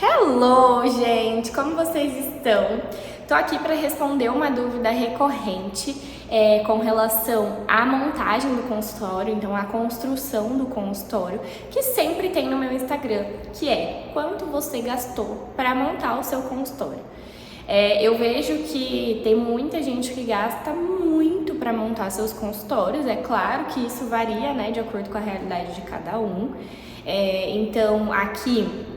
Hello, gente! Como vocês estão? Tô aqui para responder uma dúvida recorrente com relação à montagem do consultório, então a construção do consultório, que sempre tem no meu Instagram, que é quanto você gastou para montar o seu consultório. Eu vejo que tem muita gente que gasta muito para montar seus consultórios, é claro que isso varia, né, de acordo com a realidade de cada um. Então aqui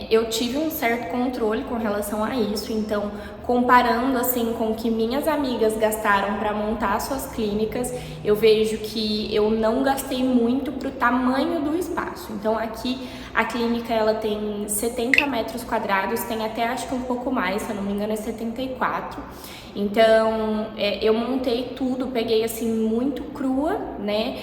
eu tive um certo controle com relação a isso, então comparando assim com o que minhas amigas gastaram para montar suas clínicas, eu vejo que eu não gastei muito pro tamanho do espaço. Então aqui a clínica ela tem 70 metros quadrados, tem até acho que um pouco mais, se eu não me engano é 74. Então eu montei tudo, peguei assim muito crua, né?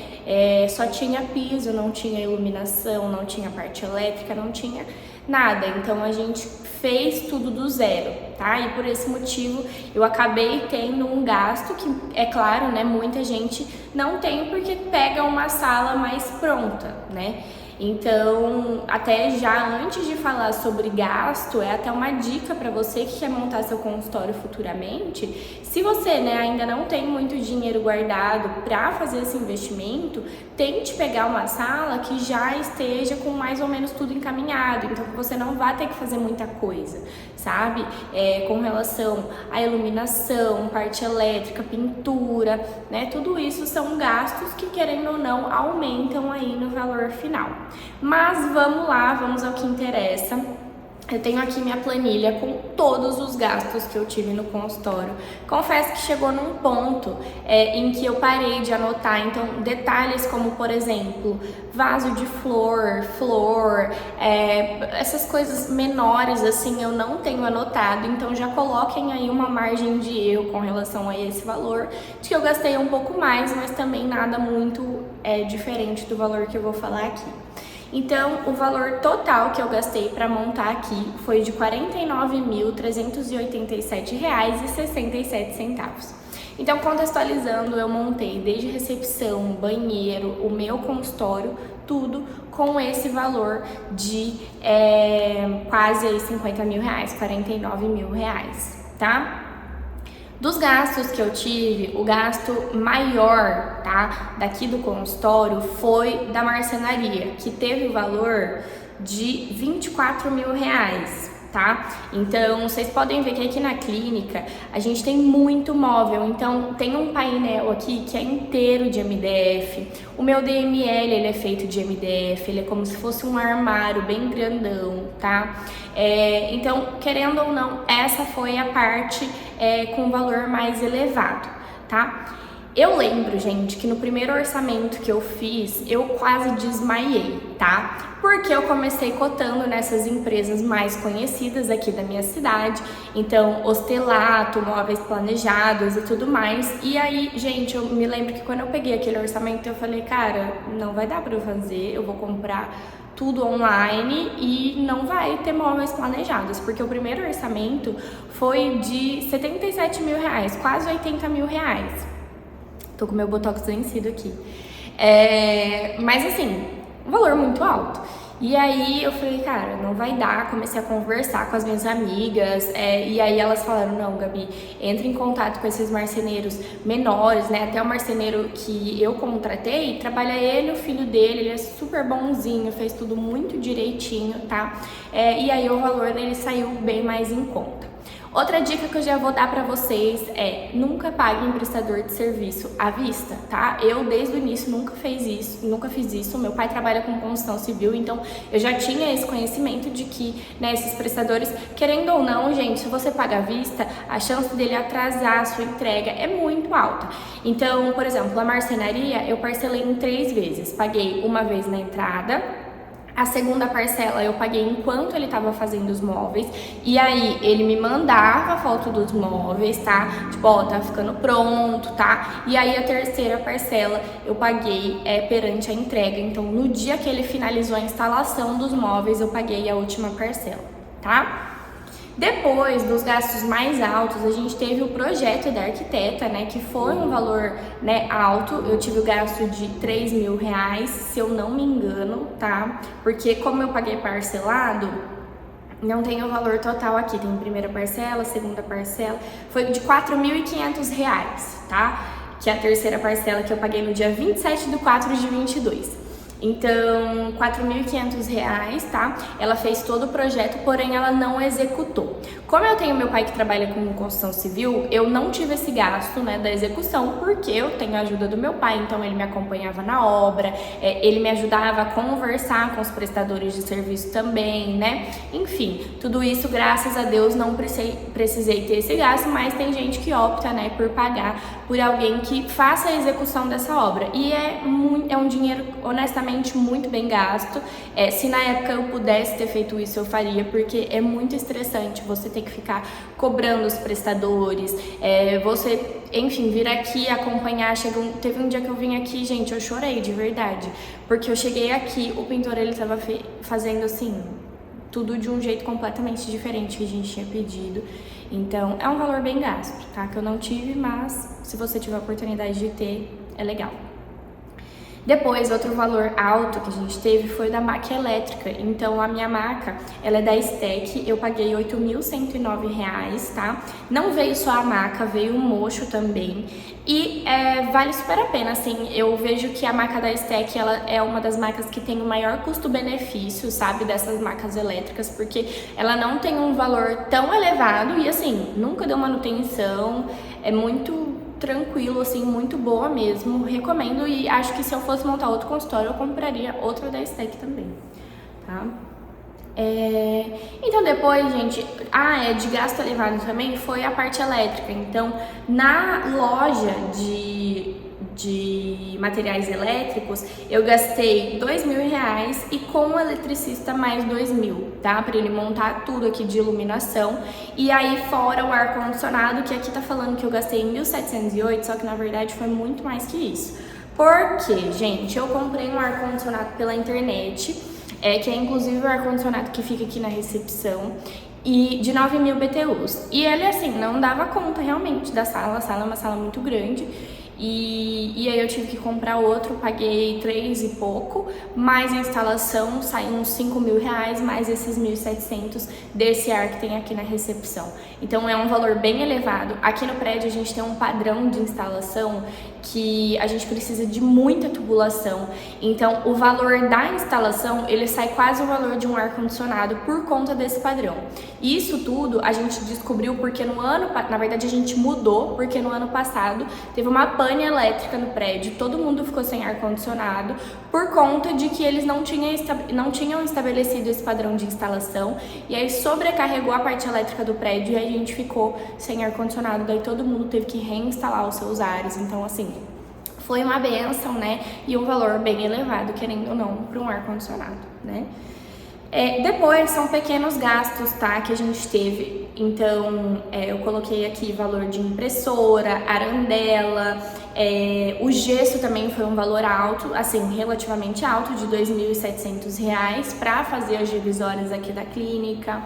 Só tinha piso, não tinha iluminação, não tinha parte elétrica, não tinha nada. Então a gente fez tudo do zero, tá? E por esse motivo eu acabei tendo um gasto que, é claro, né, muita gente não tem porque pega uma sala mais pronta, né? Então, até já antes de falar sobre gasto, é até uma dica para você que quer montar seu consultório futuramente. Se você, né, ainda não tem muito dinheiro guardado para fazer esse investimento, tente pegar uma sala que já esteja com mais ou menos tudo encaminhado, então que você não vai ter que fazer muita coisa, sabe? Com relação à iluminação, parte elétrica, pintura, né? Tudo isso são gastos que, querendo ou não, aumentam aí no valor final. Mas vamos lá, vamos ao que interessa. Eu tenho aqui minha planilha com todos os gastos que eu tive no consultório. Confesso que chegou num ponto em que eu parei de anotar, então detalhes como, por exemplo, vaso de flor, essas coisas menores assim eu não tenho anotado, então já coloquem aí uma margem de erro com relação a esse valor, de que eu gastei um pouco mais, mas também nada muito diferente do valor que eu vou falar aqui. Então, o valor total que eu gastei para montar aqui foi de R$ 49.387,67. Então, contextualizando, eu montei desde recepção, banheiro, o meu consultório, tudo com esse valor de quase aí R$ 49 mil, tá? Dos gastos que eu tive, o gasto maior, tá, daqui do consultório foi da marcenaria, que teve o valor de R$ 24 mil, tá? Então, vocês podem ver que aqui na clínica a gente tem muito móvel, então tem um painel aqui que é inteiro de MDF, o meu DML ele é feito de MDF, ele é como se fosse um armário bem grandão, tá? Então, querendo ou não, essa foi a parte com valor mais elevado, tá? Eu lembro, gente, que no primeiro orçamento que eu fiz, eu quase desmaiei, tá? Porque eu comecei cotando nessas empresas mais conhecidas aqui da minha cidade, então Ostelato, Móveis Planejados e tudo mais. E aí, gente, eu me lembro que quando eu peguei aquele orçamento, eu falei, cara, não vai dar pra eu fazer, eu vou comprar tudo online e não vai ter móveis planejados, porque o primeiro orçamento foi de R$ 77 mil, quase R$ 80 mil. Tô com meu botox vencido aqui. Mas assim, um valor muito alto. E aí eu falei, cara, não vai dar. Comecei a conversar com as minhas amigas, e aí elas falaram, não, Gabi, entre em contato com esses marceneiros menores, né? Até o marceneiro que eu contratei, trabalha ele e o filho dele, ele é super bonzinho, fez tudo muito direitinho, tá? E aí o valor dele saiu bem mais em conta. Outra dica que eu já vou dar pra vocês é nunca pague um prestador de serviço à vista, tá? Eu desde o início nunca fiz isso. Meu pai trabalha com construção civil, então eu já tinha esse conhecimento de que, né, esses prestadores, querendo ou não, gente, se você paga à vista, a chance dele atrasar a sua entrega é muito alta. Então, por exemplo, a marcenaria eu parcelei em 3 vezes. Paguei uma vez na entrada, a segunda parcela eu paguei enquanto ele estava fazendo os móveis, e aí ele me mandava a foto dos móveis, tá? Tipo, ó, tá ficando pronto, tá? E aí a terceira parcela eu paguei perante a entrega, então no dia que ele finalizou a instalação dos móveis eu paguei a última parcela, tá? Depois dos gastos mais altos, a gente teve o projeto da arquiteta, né, que foi um valor, né, alto. Eu tive o gasto de R$ 3 mil, se eu não me engano, tá? Porque como eu paguei parcelado, Não tem o valor total aqui, tem primeira parcela, segunda parcela, foi de R$ 4.500, tá? Que é a terceira parcela que eu paguei no dia 27/4/22. Então, R$ 4.500, tá? Ela fez todo o projeto, porém ela não executou. Como eu tenho meu pai que trabalha com construção civil, eu não tive esse gasto, né, da execução, porque eu tenho a ajuda do meu pai, então ele me acompanhava na obra, ele me ajudava a conversar com os prestadores de serviço também, né? Enfim, tudo isso, graças a Deus, não precisei ter esse gasto, mas tem gente que opta, né, por pagar por alguém que faça a execução dessa obra. E é um dinheiro, honestamente, muito bem gasto. Se na época eu pudesse ter feito isso, eu faria, porque é muito estressante você ter que ficar cobrando os prestadores, você, enfim, vir aqui acompanhar. Teve um dia que eu vim aqui, gente, eu chorei de verdade, porque eu cheguei aqui, o pintor, ele tava fazendo assim, tudo de um jeito completamente diferente que a gente tinha pedido. Então, é um valor bem gasto, tá? Que eu não tive, mas se você tiver a oportunidade de ter, é legal. Depois, outro valor alto que a gente teve foi da maca elétrica. Então, a minha maca, ela é da Stec, eu paguei R$ 8.109, tá? Não veio só a maca, veio o mocho também. E vale super a pena, assim, eu vejo que a maca da Stec, ela é uma das macas que tem o maior custo-benefício, sabe, dessas macas elétricas, porque ela não tem um valor tão elevado e, assim, nunca deu manutenção, é muito tranquilo, assim, muito boa mesmo, recomendo. E acho que se eu fosse montar outro consultório, eu compraria outra da Stec também, tá? Então depois, gente, de gasto elevado também foi a parte elétrica. Então, na loja de materiais elétricos, eu gastei R$ 2.000 e com o eletricista mais R$ 2.000, tá? Pra ele montar tudo aqui de iluminação. E aí fora o ar-condicionado, que aqui tá falando que eu gastei R$ 1.708, só que na verdade foi muito mais que isso. Porque, gente, eu comprei um ar-condicionado pela internet, que é inclusive o ar-condicionado que fica aqui na recepção, e de 9.000 BTUs. E ele, assim, não dava conta realmente da sala. A sala é uma sala muito grande. E aí eu tive que comprar outro, paguei 3 e pouco, mais a instalação saiu uns R$ 5.000, mais esses 1.700 desse ar que tem aqui na recepção. Então é um valor bem elevado. Aqui no prédio a gente tem um padrão de instalação que a gente precisa de muita tubulação. Então o valor da instalação, ele sai quase o valor de um ar-condicionado por conta desse padrão. E isso tudo a gente descobriu porque na verdade a gente mudou, porque no ano passado teve uma pane elétrica no prédio, todo mundo ficou sem ar-condicionado por conta de que eles não tinham estabelecido esse padrão de instalação, e aí sobrecarregou a parte elétrica do prédio e a gente ficou sem ar-condicionado, daí todo mundo teve que reinstalar os seus ares. Então, assim, foi uma benção, né, e um valor bem elevado, querendo ou não, para um ar-condicionado, né. Depois são pequenos gastos, tá, que a gente teve. Então, eu coloquei aqui valor de impressora, arandela, o gesso também foi um valor alto, assim, relativamente alto, de R$ 2.700 para fazer as divisórias aqui da clínica.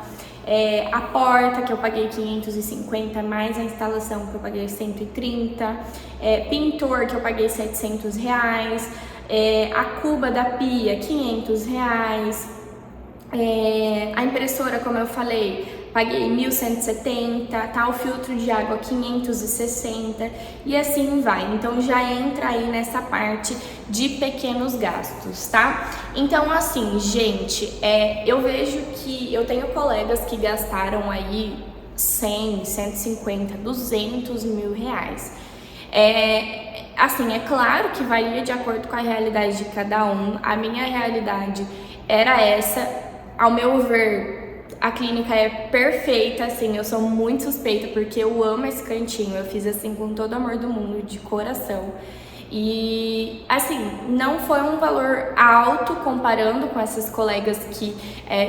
A porta, que eu paguei 550, mais a instalação, que eu paguei 130. Pintor, que eu paguei R$ 700. A cuba da pia, R$ 500. A impressora, como eu falei, paguei 1.170, tá? O filtro de água 560 e assim vai. Então já entra aí nessa parte de pequenos gastos, tá? Então, assim, gente, eu vejo que eu tenho colegas que gastaram aí 100, 150, 200 mil reais. Assim, é claro que varia de acordo com a realidade de cada um. A minha realidade era essa. Ao meu ver, a clínica é perfeita, assim, eu sou muito suspeita porque eu amo esse cantinho, eu fiz assim com todo o amor do mundo, de coração. E, assim, não foi um valor alto comparando com essas colegas que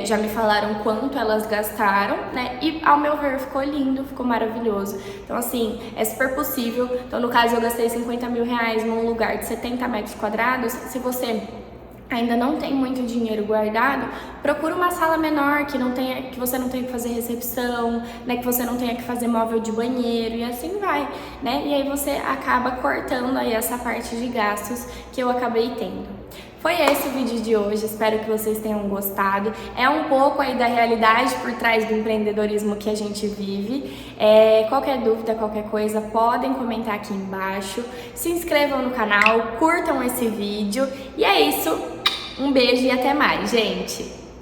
já me falaram quanto elas gastaram, né? E, ao meu ver, ficou lindo, ficou maravilhoso. Então, assim, é super possível. Então, no caso, eu gastei R$ 50 mil num lugar de 70 metros quadrados. Se você ainda não tem muito dinheiro guardado, procura uma sala menor que você não tenha que fazer recepção, né, que você não tenha que fazer móvel de banheiro e assim vai, né? E aí você acaba cortando aí essa parte de gastos que eu acabei tendo. Foi esse o vídeo de hoje, espero que vocês tenham gostado. É um pouco aí da realidade por trás do empreendedorismo que a gente vive. Qualquer dúvida, qualquer coisa, podem comentar aqui embaixo. Se inscrevam no canal, curtam esse vídeo. E é isso, um beijo e até mais, gente!